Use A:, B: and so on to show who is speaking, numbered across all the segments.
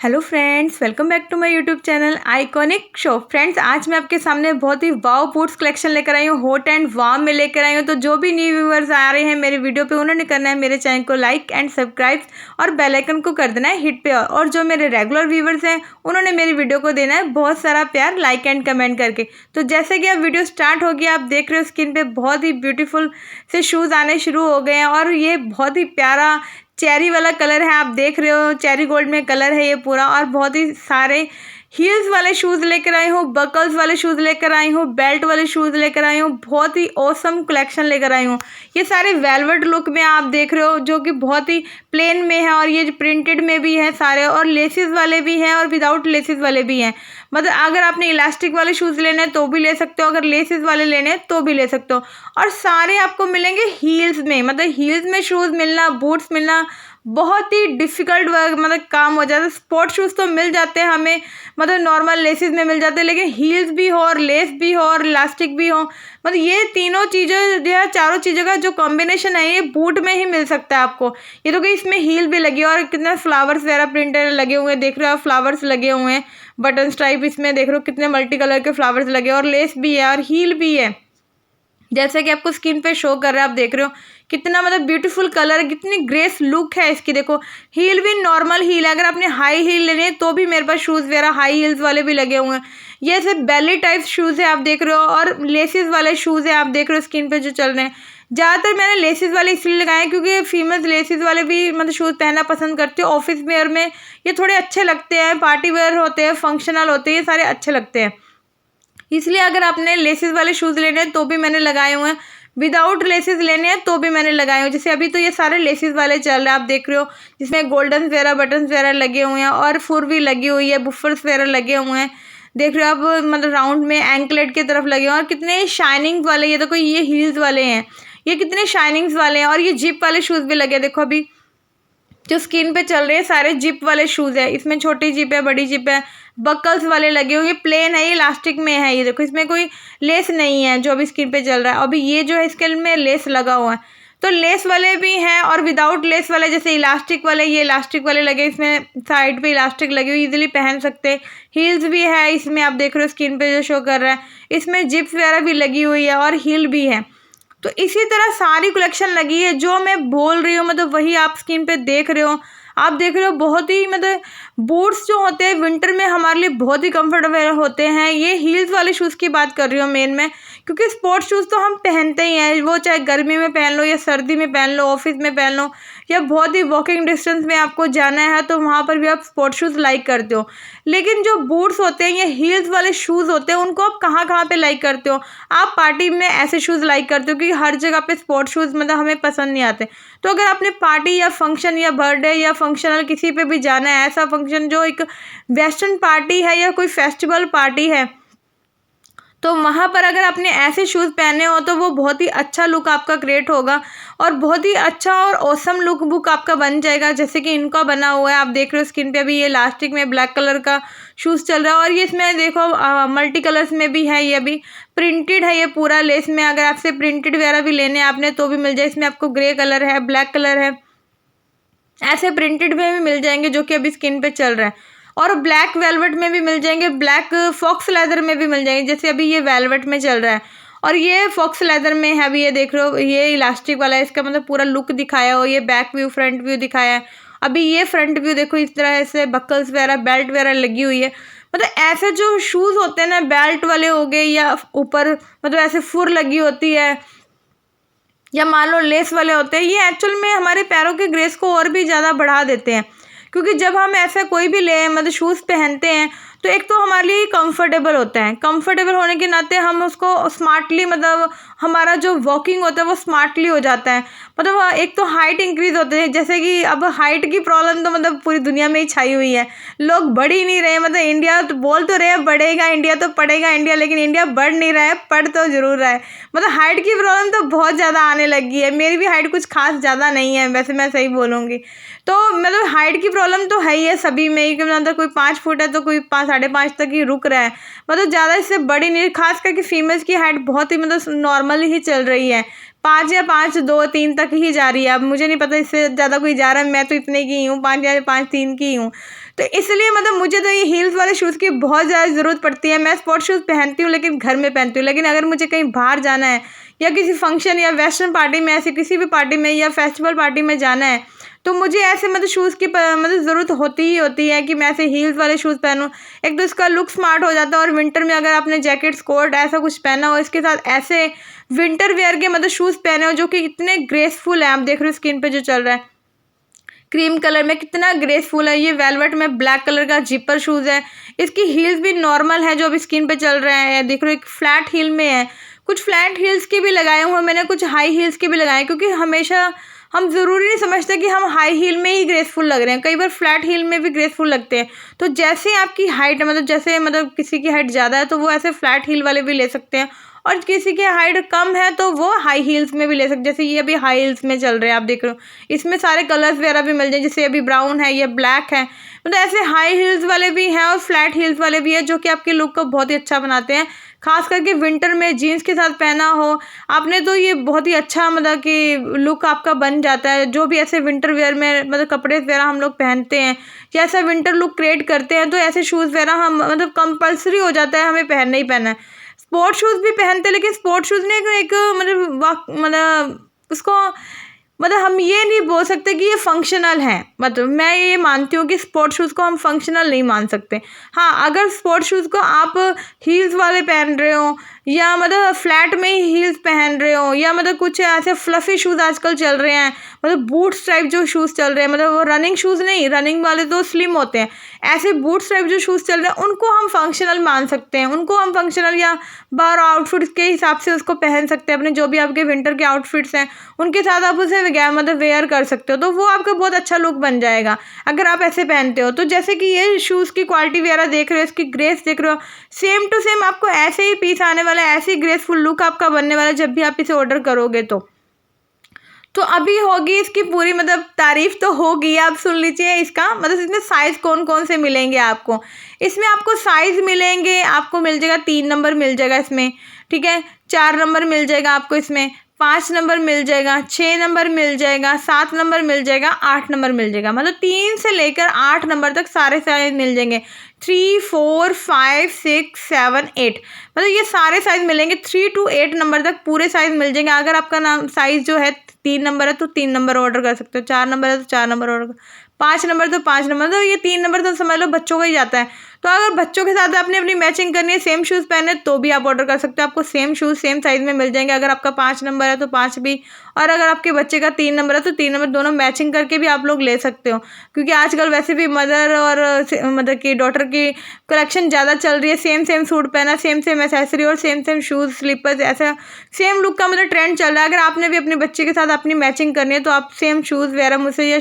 A: Hello friends, welcome back to my YouTube channel iconic show. Friends, आज मैं आपके सामने बहुत ही वाव बूट्स कलेक्शन लेकर आई हूँ, हॉट एंड वार्म में लेकर आई हूँ। तो जो भी न्यू व्यूअर्स आ रहे हैं मेरे वीडियो पे, उन्होंने करना है मेरे चैनल को लाइक एंड सब्सक्राइब और बेल आइकन को कर देना है हिट पे। और जो मेरे रेगुलर व्यूअर्स हैं उन्होंने मेरी वीडियो को देना है बहुत सारा प्यार, लाइक एंड कमेंट करके। तो जैसे कि अब वीडियो स्टार्ट हो गया, आप देख रहे हो स्क्रीन पे बहुत ही ब्यूटीफुल से शूज़ आने शुरू हो गए हैं और ये बहुत ही प्यारा चेरी वाला कलर है। आप देख रहे हो चेरी गोल्ड में कलर है ये पूरा। और बहुत ही सारे हील्स वाले शूज़ लेकर आई हूँ, बकल्स वाले शूज़ लेकर आई हूँ, बेल्ट वाले शूज़ लेकर आई हूँ। बहुत ही ऑसम कलेक्शन लेकर आई हूँ। ये सारे वेलवेट लुक में आप देख रहे हो, जो कि बहुत ही प्लेन में है और ये प्रिंटेड में भी है सारे, और लेसिस वाले भी हैं और विदाउट लेसिस वाले भी हैं। मतलब अगर आपने इलास्टिक वाले शूज़ लेने हैं तो भी ले सकते हो, अगर लेसिस वाले लेने हैं तो भी ले सकते हो। और सारे आपको मिलेंगे हील्स में। मतलब हील्स में शूज़ मिलना, बूट्स मिलना बहुत ही डिफ़िकल्ट वर्क मतलब काम हो जाता है। स्पोर्ट शूज़ तो मिल जाते हैं हमें, मतलब नॉर्मल लेसिस में मिल जाते हैं, लेकिन हील्स भी हो और लेस भी हो और इलास्टिक भी हो, मतलब ये तीनों चीज़ें जो है, चारों चीज़ों का जो कॉम्बिनेशन है ये बूट में ही मिल सकता है आपको। ये तो कि इसमें हील भी लगी है और कितने फ्लावर्स वगैरह प्रिंटेड लगे हुए हैं, देख रहे हो आप, फ्लावर्स लगे हुए हैं, बटन टाइप इसमें देख रहे हो कितने मल्टी कलर के फ्लावर्स लगे और लेस भी है और हील भी है, जैसे कि आपको स्क्रीन पे शो कर रहा है। आप देख रहे हो कितना मतलब ब्यूटीफुल कलर है, कितनी ग्रेस लुक है इसकी। देखो हील भी नॉर्मल हील है, अगर आपने हाई हील लेने हैं तो भी मेरे पास शूज़ वगैरह हाई हील्स वाले भी लगे हुए हैं। ये ऐसे बेली टाइप शूज़ है आप देख रहे हो, और लेसिस वाले शूज़ है आप देख रहे हो स्क्रीन पे जो चल रहे हैं। ज़्यादातर मैंने लेसिस वाले इसलिए लगाए हैं क्योंकि फीमेल्स लेसिस वाले भी मतलब शूज़ पहनना पसंद करती है। ऑफिस वेयर में ये थोड़े अच्छे लगते हैं, पार्टी वेयर होते हैं, फंक्शनल होते हैं, ये सारे अच्छे लगते हैं। इसलिए अगर आपने लेसिस वाले शूज़ लेने हैं तो भी मैंने लगाए हुए हैं, विदाउट लेसिस लेने हैं तो भी मैंने लगाए हुए हैं। जैसे अभी तो ये सारे लेसिस वाले चल रहे हैं, आप देख रहे हो, जिसमें गोल्डन वगैरह बटन्स वगैरह लगे हुए हैं और फुर भी लगी हुई है, बुफर्स वगैरह लगे हुए हैं, देख रहे हो आप, मतलब राउंड में एंकलेट की तरफ लगे हुए हैं। और कितने शाइनिंग वाले, ये देखो ये हील्स वाले हैं, ये कितने शाइनिंग्स वाले हैं। और ये जिप वाले शूज़ भी लगे, देखो अभी जो स्क्रीन पे चल रहे हैं सारे जिप वाले शूज़ है। इसमें छोटी जिप है, बड़ी जिप है, बकल्स वाले लगे हुए, ये प्लेन है, ये इलास्टिक में है। ये देखो इसमें कोई लेस नहीं है जो अभी स्क्रीन पे चल रहा है। अभी ये जो है इसके में लेस लगा हुआ है, तो लेस वाले भी हैं और विदाउट लेस वाले, जैसे इलास्टिक वाले, ये इलास्टिक वाले लगे, इसमें साइड पे इलास्टिक लगी हुई, इजीली पहन सकते हैं। हील्स भी है इसमें, आप देख रहे हो स्क्रीन पे जो शो कर रहा है, इसमें जिप्स वगैरह भी लगी हुई है और हील भी है। तो इसी तरह सारी कलेक्शन लगी है, जो मैं बोल रही हूँ मतलब वही आप स्क्रीन पे देख रहे हो। आप देख रहे हो बहुत ही मतलब बूट्स जो होते हैं विंटर में हमारे लिए बहुत ही कंफर्टेबल होते हैं। ये हील्स वाले शूज़ की बात कर रही हूँ मेन में, क्योंकि स्पोर्ट्स शूज़ तो हम पहनते ही हैं, वो चाहे गर्मी में पहन लो या सर्दी में पहन लो, ऑफिस में पहन लो, या बहुत ही वॉकिंग डिस्टेंस में आपको जाना है तो वहाँ पर भी आप स्पोर्ट्स शूज़ लाइक करते हो। लेकिन जो बूट्स होते हैं, ये हील्स वाले शूज़ होते हैं, उनको आप कहाँ कहाँ पे लाइक करते हो? आप पार्टी में ऐसे शूज़ लाइक करते हो, क्योंकि हर जगह पे स्पोर्ट्स शूज़ मतलब हमें पसंद नहीं आते। तो अगर आपने पार्टी या फंक्शन या बर्थडे या फंक्शनल किसी पे भी जाना है, ऐसा फंक्शन जो एक वेस्टर्न पार्टी है या कोई फेस्टिवल पार्टी है, तो वहाँ पर अगर आपने ऐसे शूज़ पहने हो तो वो बहुत ही अच्छा लुक आपका क्रिएट होगा और बहुत ही अच्छा और ऑसम लुक बुक आपका बन जाएगा, जैसे कि इनका बना हुआ है। आप देख रहे हो स्किन पे अभी ये इलास्टिक में ब्लैक कलर का शूज़ चल रहा है, और ये इसमें देखो मल्टी कलर्स में भी है, ये भी प्रिंटेड है ये पूरा लेस में। अगर आपसे प्रिंटेड वगैरह भी लेने आपने तो भी मिल जाए। इसमें आपको ग्रे कलर है, ब्लैक कलर है, ऐसे प्रिंटेड में भी मिल जाएंगे जो कि अभी स्किन पे चल रहा है। और ब्लैक वेलवेट में भी मिल जाएंगे, ब्लैक फॉक्स लेदर में भी मिल जाएंगे, जैसे अभी ये वेलवेट में चल रहा है और ये फॉक्स लेदर में है। अभी ये देख रहे हो ये इलास्टिक वाला है, इसका मतलब पूरा लुक दिखाया हो, ये बैक व्यू फ्रंट व्यू दिखाया है। अभी ये फ्रंट व्यू देखो, इस तरह से बकल्स वगैरह बेल्ट वगैरह लगी हुई है। मतलब ऐसे जो शूज़ होते हैं ना, बेल्ट वाले हो गए या ऊपर मतलब ऐसे फुर लगी होती है या मान लो लेस वाले होते हैं, ये एक्चुअल में हमारे पैरों के ग्रेस को और भी ज़्यादा बढ़ा देते हैं। क्योंकि जब हम ऐसा कोई भी ले मतलब शूज़ पहनते हैं तो एक तो हमारे लिए कंफर्टेबल होता है, कंफर्टेबल होने के नाते हम उसको स्मार्टली मतलब हमारा जो वॉकिंग होता है वो स्मार्टली हो जाता है। मतलब एक तो हाइट इंक्रीज़ होते हैं, जैसे कि अब हाइट की प्रॉब्लम तो मतलब पूरी दुनिया में ही छाई हुई है, लोग बढ़ ही नहीं रहे। मतलब इंडिया तो बोल तो रहे हैं बढ़ेगा इंडिया, तो पढ़ेगा इंडिया, लेकिन इंडिया बढ़ नहीं रहा है, पढ़ तो ज़रूर रहा है। मतलब हाइट की प्रॉब्लम तो बहुत ज़्यादा आने लगी है। मेरी भी हाइट कुछ खास ज़्यादा नहीं है वैसे, मैं सही बोलूँगी तो मतलब हाइट की प्रॉब्लम तो है ही है सभी में ही, मतलब कोई 5 फुट है तो कोई 5 साढ़े 5 तक ही रुक रहा है, मतलब ज़्यादा इससे बड़ी नहीं। खास करके फीमेल्स की हाइट बहुत ही मतलब नॉर्मल ही चल रही है, 5 या 5 2 3 तक ही जा रही है। अब मुझे नहीं पता इससे ज़्यादा कोई जा रहा है, मैं तो इतने की ही हूँ, 5 या 5 3 की ही हूँ। तो इसलिए मतलब मुझे तो ये हील्स वाले शूज़ की बहुत ज़्यादा ज़रूरत पड़ती है। मैं स्पोर्ट्स शूज़ पहनती हूँ लेकिन घर में पहनती हूँ, लेकिन अगर मुझे कहीं बाहर जाना है या किसी फंक्शन या वेस्टर्न पार्टी में, ऐसी किसी भी पार्टी में या फेस्टिवल पार्टी में जाना है, तो मुझे ऐसे मतलब शूज़ की मतलब ज़रूरत होती ही होती है कि मैं ऐसे हील्स वाले शूज़ पहनूँ। एक तो इसका लुक स्मार्ट हो जाता है, और विंटर में अगर आपने जैकेट्स कोट ऐसा कुछ पहना हो, इसके साथ ऐसे विंटर वेयर के मतलब शूज़ पहने हो जो कि इतने ग्रेसफुल है। आप देख रहे हो स्किन पे जो चल रहा है क्रीम कलर में, कितना ग्रेसफुल है। ये वेलवेट में ब्लैक कलर का जिपर शूज़ है। इसकी हील्स भी नॉर्मल है जो अभी स्किन पे चल रहे हैं। देख रहे हो एक फ्लैट हील में है, कुछ फ्लैट हील्स की भी लगाए हुए मैंने, कुछ हाई हील्स की भी लगाए, क्योंकि हमेशा हम ज़रूरी नहीं समझते कि हम हाई हील में ही ग्रेसफुल लग रहे हैं, कई बार फ्लैट हील में भी ग्रेसफुल लगते हैं। तो जैसे आपकी हाइट मतलब जैसे मतलब किसी की हाइट ज़्यादा है तो वो ऐसे फ्लैट हील वाले भी ले सकते हैं, और किसी की हाइट कम है तो वो हाई हील्स में भी ले सकते हैं। जैसे ये अभी हाई हील्स में चल रहे हैं, आप देख रहे हो इसमें सारे कलर्स वगैरह भी मिल जाए, जैसे अभी ब्राउन है, ये ब्लैक है, मतलब ऐसे हाई हील्स वाले भी हैं और फ्लैट हील्स वाले भी हैं जो कि आपके लुक को बहुत ही अच्छा बनाते हैं। खास करके विंटर में जीन्स के साथ पहना हो आपने तो ये बहुत ही अच्छा मतलब कि लुक आपका बन जाता है। जो भी ऐसे विंटर वेयर में मतलब कपड़े वगैरह हम लोग पहनते हैं या ऐसा विंटर लुक क्रिएट करते हैं, तो ऐसे शूज़ वगैरह हम मतलब कंपल्सरी हो जाता है हमें पहनना ही पहनना है। स्पोर्ट्स शूज़ भी पहनते हैं, लेकिन स्पोर्ट्स शूज़ ने एक मतलब उसको मतलब हम ये नहीं बोल सकते कि ये फंक्शनल है। मतलब मैं ये मानती हूँ कि स्पोर्ट्स शूज़ को हम फंक्शनल नहीं मान सकते। हाँ, अगर स्पोर्ट्स शूज़ को आप हील्स वाले पहन रहे हो या मतलब फ्लैट में ही हील्स पहन रहे हो, या मतलब कुछ ऐसे फ्लफ़ी शूज़ आजकल चल रहे हैं, मतलब बूट्स टाइप जो शूज़ चल रहे हैं, मतलब वो रनिंग शूज़ नहीं, रनिंग वाले तो स्लिम होते हैं, ऐसे बूट्स टाइप जो शूज़ चल रहे हैं उनको हम फंक्शनल मान सकते हैं। उनको हम फंक्शनल या बाहर आउटफिट्स के हिसाब से उसको पहन सकते हैं। अपने जो भी आपके विंटर के आउटफिट्स हैं उनके साथ आप उसे मतलब वेयर कर सकते हो, तो वो आपका बहुत अच्छा लुक बन जाएगा अगर आप ऐसे पहनते हो। तो जैसे कि ये शूज़ की क्वालिटी वगैरह देख रहे हो, इसकी ग्रेस देख रहे हो, सेम टू सेम आपको ऐसे ही पीस आने वाला है, ऐसे ही ग्रेसफुल लुक आपका बनने वाला है जब भी आप इसे ऑर्डर करोगे। तो अभी होगी इसकी पूरी मतलब तारीफ़ तो होगी, आप सुन लीजिए इसका मतलब इसमें साइज़ कौन कौन से मिलेंगे आपको। इसमें आपको साइज़ मिलेंगे, आपको मिल जाएगा 3 नंबर मिल जाएगा इसमें, ठीक है, 4 नंबर मिल जाएगा आपको इसमें, 5 नंबर मिल जाएगा, 6 नंबर मिल जाएगा, 7 नंबर मिल जाएगा, 8 नंबर मिल जाएगा। मतलब 3 से लेकर 8 नंबर तक सारे साइज़ मिल जाएंगे। 3, 4, 5, 6, 7, 8 मतलब ये सारे साइज़ मिलेंगे। 3 to 8 नंबर तक पूरे साइज़ मिल जाएंगे। अगर आपका नाम साइज़ जो है 3 नंबर है तो 3 नंबर ऑर्डर कर सकते हो, 4 नंबर है तो 4 नंबर ऑर्डर, 5 नंबर तो 5 नंबर, तो ये 3 नंबर तो समझ लो बच्चों का ही जाता है। तो अगर बच्चों के साथ आपने अपनी मैचिंग करनी है, सेम शूज़ पहने तो भी आप ऑर्डर कर सकते हो, आपको सेम शूज़ सेम साइज़ में मिल जाएंगे। अगर आपका 5 नंबर है तो 5 भी, और अगर आपके बच्चे का 3 नंबर है तो 3 नंबर, दोनों मैचिंग करके भी आप लोग ले सकते हो। क्योंकि आजकल वैसे भी मदर और मतलब कि डॉटर की कलेक्शन ज़्यादा चल रही है। सेम सेम सूट पहना, सेम सेम एसेसरी और सेम सेम शूज़ स्लीपर्स, ऐसा सेम लुक का मतलब ट्रेंड चल रहा है। अगर आपने भी अपने बच्चे के साथ अपनी मैचिंग करनी है तो आप सेम शूज़ वगैरह मुझसे या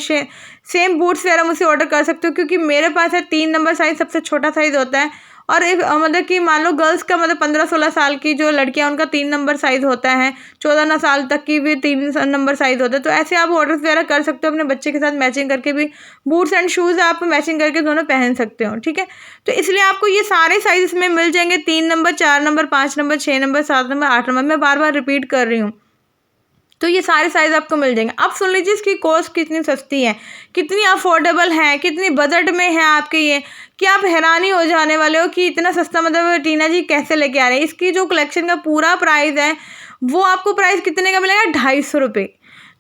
A: सेम बूट्स वगैरह मुझसे ऑर्डर कर सकते हो। क्योंकि मेरे पास है 3 नंबर साइज़, सबसे छोटा साइज़ होता है, और एक मतलब कि मान लो गर्ल्स का मतलब 15-16 साल की जो लड़कियां उनका 3 नंबर साइज़ होता है, 14 साल तक की भी 3 नंबर साइज़ होता है। तो ऐसे आप ऑर्डर वगैरह कर सकते हो, अपने बच्चे के साथ मैचिंग करके भी बूट्स एंड शूज़ आप मैचिंग करके दोनों पहन सकते हो, ठीक है। तो इसलिए आपको ये सारे साइज़ इसमें मिल जाएंगे, 3 number, 4 number, 5 number, 6 number, 7 number, 8 number, मैं बार बार रिपीट कर रही हूँ। तो ये सारे साइज़ आपको मिल जाएंगे। अब सुन लीजिए इसकी कॉस्ट कितनी सस्ती है, कितनी अफोर्डेबल है, कितनी बजट में है आपके ये, कि आप हैरानी हो जाने वाले हो कि इतना सस्ता मतलब टीना जी कैसे लेके आ रहे हैं। इसकी जो कलेक्शन का पूरा प्राइस है वो आपको प्राइस कितने का मिलेगा, 250 रुपये।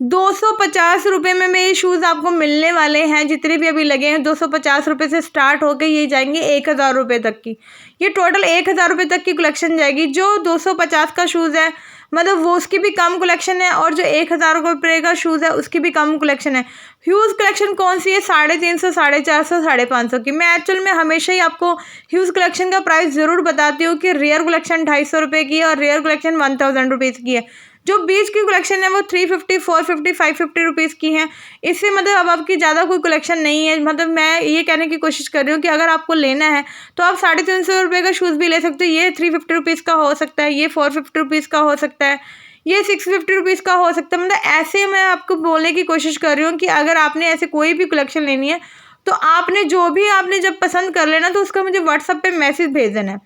A: 250 रुपये में ये शूज़ आपको मिलने वाले हैं। जितने भी अभी लगे हैं 250 रुपये से स्टार्ट होकर ये जाएंगे 1000 रुपये तक की। ये टोटल 1000 रुपये तक की कलेक्शन जाएगी। जो 250 का शूज़ है मतलब वो उसकी भी कम कलेक्शन है, और जो 1000 रुपये का शूज़ है उसकी भी कम कलेक्शन है। ह्यूज कलेक्शन कौन सी है, 350, 450, 550 की। मैं एक्चुअल में हमेशा ही आपको ह्यूज कलेक्शन का प्राइस ज़रूर बताती हूँ कि रेयर कलेक्शन 250 रुपये की है और रेयर कलेक्शन 1000 रुपीज़ की है। जो बीच की कलेक्शन है वो 350, 450, 550 रुपीज़ की है। इससे मतलब अब आपकी ज़्यादा कोई कलेक्शन नहीं है। मतलब मैं ये कहने की कोशिश कर रही हूँ कि अगर आपको लेना है तो आप 350 रुपये का शूज़ भी ले सकते हो। ये 350 रुपीज़ का हो सकता है, ये 450 रुपीज़ का हो सकता है, ये 650 रुपीज़ का हो सकता है। मतलब ऐसे मैं आपको बोलने की कोशिश कर रही हूँ कि अगर आपने ऐसे कोई भी कलेक्शन लेनी है तो आपने जो भी आपने जब पसंद कर लेना तो उसका मुझे व्हाट्सएप पे मैसेज भेज देना है।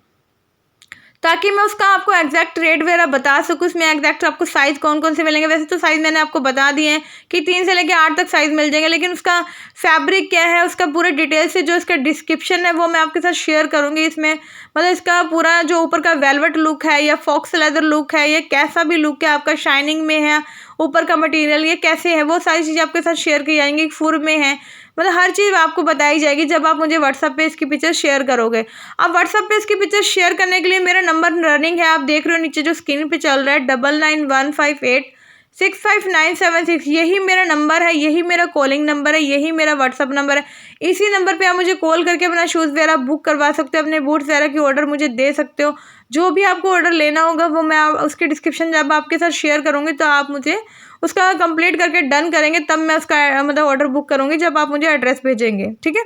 A: ताकि मैं उसका आपको एग्जैक्ट रेट वगैरह बता सकूँ। उसमें एग्जैक्ट आपको साइज़ कौन कौन से मिलेंगे। वैसे तो साइज़ मैंने आपको बता दिए हैं कि 3 से लेकर 8 तक साइज़ मिल जाएंगे, लेकिन उसका फैब्रिक क्या है, उसका पूरे डिटेल से जो इसका डिस्क्रिप्शन है वो मैं आपके साथ शेयर करूँगी इसमें। मतलब इसका पूरा जो ऊपर का वेलवेट लुक है या फॉक्स लेदर लुक है, ये कैसा भी लुक है आपका, शाइनिंग में है, ऊपर का मटेरियल ये कैसे है, वो सारी चीज़ें आपके साथ शेयर की जाएंगी। फुर में है, मतलब हर चीज़ आपको बताई जाएगी जब आप मुझे व्हाट्सएप पे इसकी पिक्चर शेयर करोगे। अब व्हाट्सएप पे इसकी पिक्चर शेयर करने के लिए मेरा नंबर रनिंग है, आप देख रहे हो नीचे जो स्क्रीन पे चल रहा है 9915865976, यही मेरा नंबर है, यही मेरा कॉलिंग नंबर है, यही मेरा व्हाट्सअप नंबर है। इसी नंबर पे आप मुझे कॉल करके अपना शूज़ वगैरह बुक करवा सकते हो, अपने बूट्स वगैरह की ऑर्डर मुझे दे सकते हो। जो भी आपको ऑर्डर लेना होगा वो मैं उसकी डिस्क्रिप्शन जब आपके साथ शेयर करूँगी तो आप मुझे उसका कंप्लीट करके डन करेंगे, तब मैं उसका मतलब ऑर्डर बुक करूँगी जब आप मुझे एड्रेस भेजेंगे, ठीक है।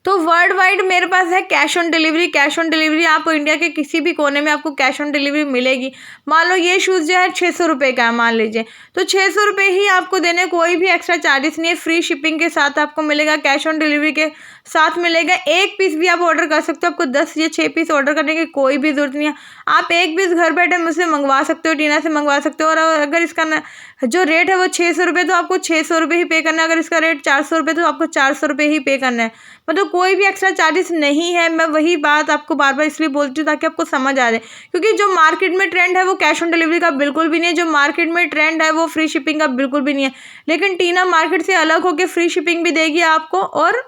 A: तो वर्ल्ड वाइड मेरे पास है cash on delivery. Cash on delivery आप इंडिया के किसी भी कोने में आपको कैश ऑन डिलीवरी मिलेगी। मान लो ये शूज़ जो है 600 रुपये का है मान लीजिए, तो 600 रुपये ही आपको देने, कोई भी एक्स्ट्रा चार्जेस नहीं है, फ्री शिपिंग के साथ आपको मिलेगा, कैश ऑन डिलीवरी के साथ मिलेगा। एक पीस भी आप ऑर्डर कर सकते हो, आपको 10 या 6 पीस ऑर्डर करने की कोई भी ज़रूरत नहीं है। आप एक पीस घर बैठे मुझसे मंगवा सकते हो, टीना से मंगवा सकते हो। और अगर इसका जो रेट है वो 600 रुपये, तो आपको 600 रुपये ही पे करना है। अगर इसका रेट 400 रुपये, तो आपको 400 रुपये ही पे करना है। मतलब कोई भी एक्स्ट्रा चार्जेस नहीं है। मैं वही बात आपको बार बार इसलिए बोलती हूँ ताकि आपको समझ आ जाए, क्योंकि जो मार्केट में ट्रेंड है वो कैश ऑन डिलीवरी का बिल्कुल भी नहीं है, जो मार्केट में ट्रेंड है वो फ्री शिपिंग का बिल्कुल भी नहीं है। लेकिन टीना मार्केट से अलग होकर फ्री शिपिंग भी देगी आपको और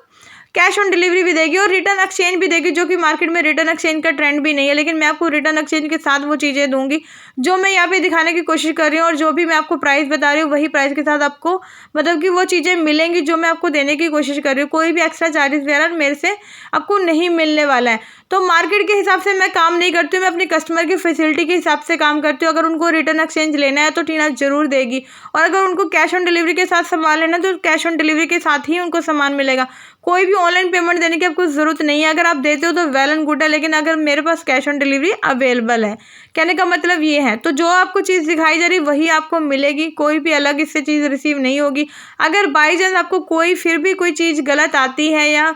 A: कैश ऑन डिलीवरी भी देगी और रिटर्न एक्सचेंज भी देगी, जो कि मार्केट में रिटर्न एक्सचेंज का ट्रेंड भी नहीं है। लेकिन मैं आपको रिटर्न एक्सचेंज के साथ वो चीज़ें दूंगी जो मैं यहाँ पे दिखाने की कोशिश कर रही हूँ, और जो भी मैं आपको प्राइस बता रही हूँ वही प्राइस के साथ आपको मतलब कि वो चीज़ें मिलेंगी जो मैं आपको देने की कोशिश कर रही हूँ। कोई भी एक्स्ट्रा चार्जेस वगैरह मेरे से आपको नहीं मिलने वाला है। तो मार्केट के हिसाब से मैं काम नहीं करती हूँ, मैं अपनी कस्टमर की फैसिलिटी के हिसाब से काम करती हूँ। अगर उनको रिटर्न एक्सचेंज लेना है तो टीना ज़रूर देगी, और अगर उनको कैश ऑन डिलीवरी के साथ सामान लेना है तो कैश ऑन डिलीवरी के साथ ही उनको सामान मिलेगा। कोई भी ऑनलाइन पेमेंट देने की आपको ज़रूरत नहीं है। अगर आप देते हो तो वेल एंड गुड है, लेकिन अगर मेरे पास कैश ऑन डिलीवरी अवेलेबल है, कहने का मतलब ये है। तो जो आपको चीज़ दिखाई जा रही वही आपको मिलेगी, कोई भी अलग इससे चीज़ रिसीव नहीं होगी। अगर बाई चांस आपको कोई फिर भी कोई चीज़ गलत आती है या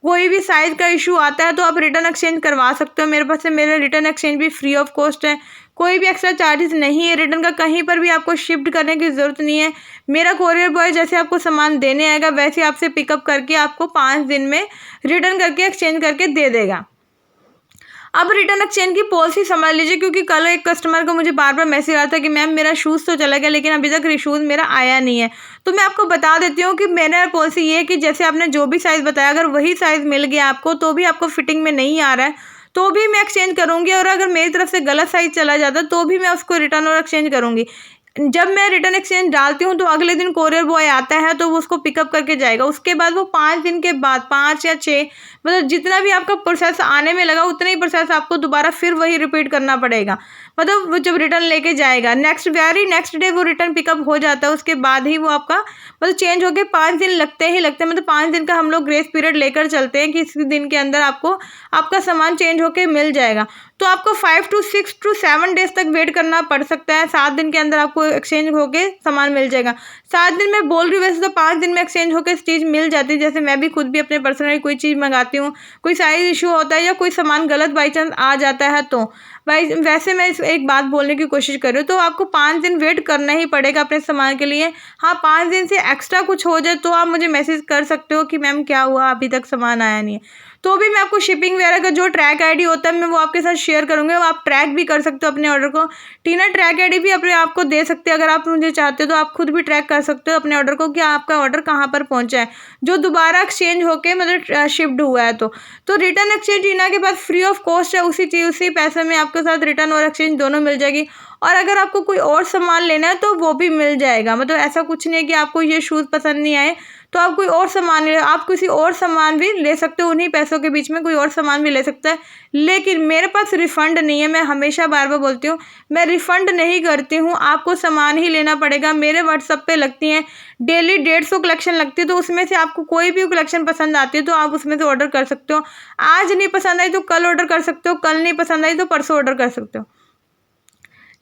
A: कोई भी साइज़ का इशू आता है तो आप रिटर्न एक्सचेंज करवा सकते हो मेरे पास से। मेरा रिटर्न एक्सचेंज भी फ्री ऑफ कॉस्ट है, कोई भी एक्स्ट्रा चार्जेस नहीं है रिटर्न का, कहीं पर भी आपको शिफ्ट करने की ज़रूरत नहीं है। मेरा कोरियर बॉय जैसे आपको सामान देने आएगा वैसे आपसे पिकअप करके आपको 5 दिन में रिटर्न करके एक्सचेंज करके दे देगा। अब रिटर्न एक्सचेंज की पॉलिसी समझ लीजिए, क्योंकि कल एक कस्टमर को मुझे बार बार मैसेज आता है कि मैम मेरा शूज़ तो चला गया लेकिन अभी तक शूज़ मेरा आया नहीं है। तो मैं आपको बता देती हूँ कि मेरा पॉलिसी ये है कि जैसे आपने जो भी साइज़ बताया, अगर वही साइज़ मिल गया आपको तो भी आपको फिटिंग में नहीं आ रहा है तो भी मैं एक्सचेंज करूँगी, और अगर मेरी तरफ से गलत साइज़ चला जाता तो भी मैं उसको रिटर्न और एक्सचेंज करूँगी। जब मैं रिटर्न एक्सचेंज डालती हूँ तो अगले दिन कोरियर बॉय आता है तो वो उसको पिकअप करके जाएगा। उसके बाद वो 5 दिन के बाद, 5 या 6 मतलब जितना भी आपका प्रोसेस आने में लगा उतना ही प्रोसेस आपको दोबारा फिर वही रिपीट करना पड़ेगा। मतलब वो जब रिटर्न लेके जाएगा वेरी नेक्स्ट डे वो रिटर्न पिकअप हो जाता है, उसके बाद ही वो आपका मतलब चेंज होके 5 दिन लगते हैं। मतलब 5 दिन का हम लोग ग्रेस पीरियड लेकर चलते हैं कि इस दिन के अंदर आपको आपका सामान चेंज होके मिल जाएगा। तो आपको 5 to 6 to 7 डेज तक वेट करना पड़ सकता है। 7 दिन के अंदर आपको एक्सचेंज होके सामान मिल जाएगा। 7 दिन मैं बोल रही हूँ, वैसे तो 5 दिन में एक्सचेंज होकर चीज़ मिल जाती है। जैसे मैं भी खुद भी अपने पर्सनली कोई चीज़ मंगाती हूँ, कोई साइज़ इशू होता है या कोई सामान गलत बाई चांस आ जाता है तो वैसे मैं एक बात बोलने की कोशिश कर रही हूँ, तो आपको 5 दिन वेट करना ही पड़ेगा अपने सामान के लिए। हाँ, 5 दिन से एक्स्ट्रा कुछ हो जाए तो आप मुझे मैसेज कर सकते हो कि मैम क्या हुआ, अभी तक सामान आया नहीं है। तो भी मैं आपको शिपिंग वगैरह का जो ट्रैक आईडी होता है मैं वो आपके साथ शेयर करूँगी, वो आप ट्रैक भी कर सकते हो अपने ऑर्डर को। टीना ट्रैक आईडी भी अपने आप को दे सकते हैं, अगर आप मुझे चाहते हो तो आप खुद भी ट्रैक कर सकते हो अपने ऑर्डर को कि आपका ऑर्डर कहाँ पर पहुँचा है, जो दोबारा एक्सचेंज होकर मतलब शिफ्ट हुआ है। तो रिटर्न एक्सचेंज टीना के पास फ्री ऑफ कॉस्ट है, उसी पैसे में आपके साथ रिटर्न और एक्सचेंज दोनों मिल जाएगी। और अगर आपको कोई और सामान लेना है तो वो भी मिल जाएगा। मतलब ऐसा कुछ नहीं है कि आपको ये शूज़ पसंद नहीं आए तो आप कोई और सामान ले, आप किसी और सामान भी ले सकते हो, उन्हीं पैसों के बीच में कोई और सामान भी ले सकता है। लेकिन मेरे पास रिफ़ंड नहीं है, मैं हमेशा बार बार बोलती हूँ मैं रिफ़ंड नहीं करती हूँ, आपको सामान ही लेना पड़ेगा। मेरे व्हाट्सएप पे लगती हैं डेली 150 कलेक्शन लगती है, तो उसमें से आपको कोई भी कलेक्शन पसंद आती है तो आप उसमें से ऑर्डर कर सकते हो। आज नहीं पसंद आई तो कल ऑर्डर कर सकते हो, कल नहीं पसंद आई तो परसों ऑर्डर कर सकते हो।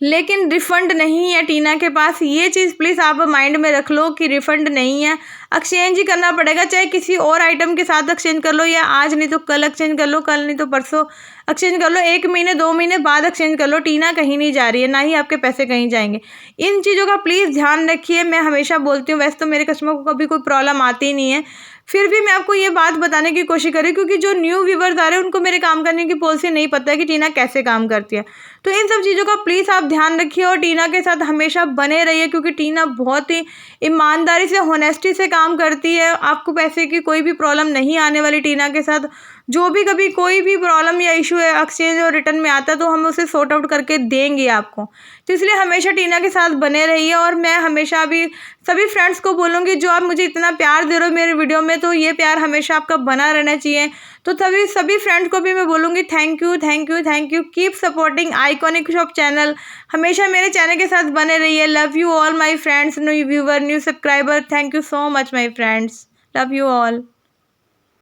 A: लेकिन रिफ़ंड नहीं है टीना के पास। ये चीज़ प्लीज़ आप माइंड में रख लो कि रिफ़ंड नहीं है, एक्सचेंज ही करना पड़ेगा, चाहे किसी और आइटम के साथ एक्सचेंज कर लो, या आज नहीं तो कल एक्सचेंज कर लो, कल नहीं तो परसों एक्सचेंज कर लो, 1 महीने 2 महीने बाद एक्सचेंज कर लो। टीना कहीं नहीं जा रही है, ना ही आपके पैसे कहीं जाएंगे। इन चीज़ों का प्लीज़ ध्यान रखिए। मैं हमेशा बोलती हूँ, वैसे तो मेरे कस्टमर को कभी कोई प्रॉब्लम आती ही नहीं है, फिर भी मैं आपको ये बात बताने की कोशिश करी, क्योंकि जो न्यू व्यूवर्स आ रहे हैं उनको मेरे काम करने की पॉलिसी नहीं पता है कि टीना कैसे काम करती है। तो इन सब चीज़ों का प्लीज़ आप ध्यान रखिए और टीना के साथ हमेशा बने रहिए, क्योंकि टीना बहुत ही ईमानदारी से, होनेस्टी से काम करती है। आपको पैसे की कोई भी प्रॉब्लम नहीं आने वाली टीना के साथ। जो भी कभी कोई भी प्रॉब्लम या इशू है एक्सचेंज और रिटर्न में आता है तो हम उसे सॉर्ट आउट करके देंगे आपको। तो इसलिए हमेशा टीना के साथ बने रहिए। और मैं हमेशा अभी सभी फ्रेंड्स को बोलूँगी, जो आप मुझे इतना प्यार दे रहे हो मेरे वीडियो में, तो ये प्यार हमेशा आपका बना रहना चाहिए। तो सभी फ्रेंड्स को भी मैं बोलूँगी, thank you, thank you, thank you. Keep supporting iconic shop channel. हमेशा मेरे चैनल के साथ बने रहिए। Love you all my friends, new viewer, new subscriber. Thank you so much my friends. Love you all.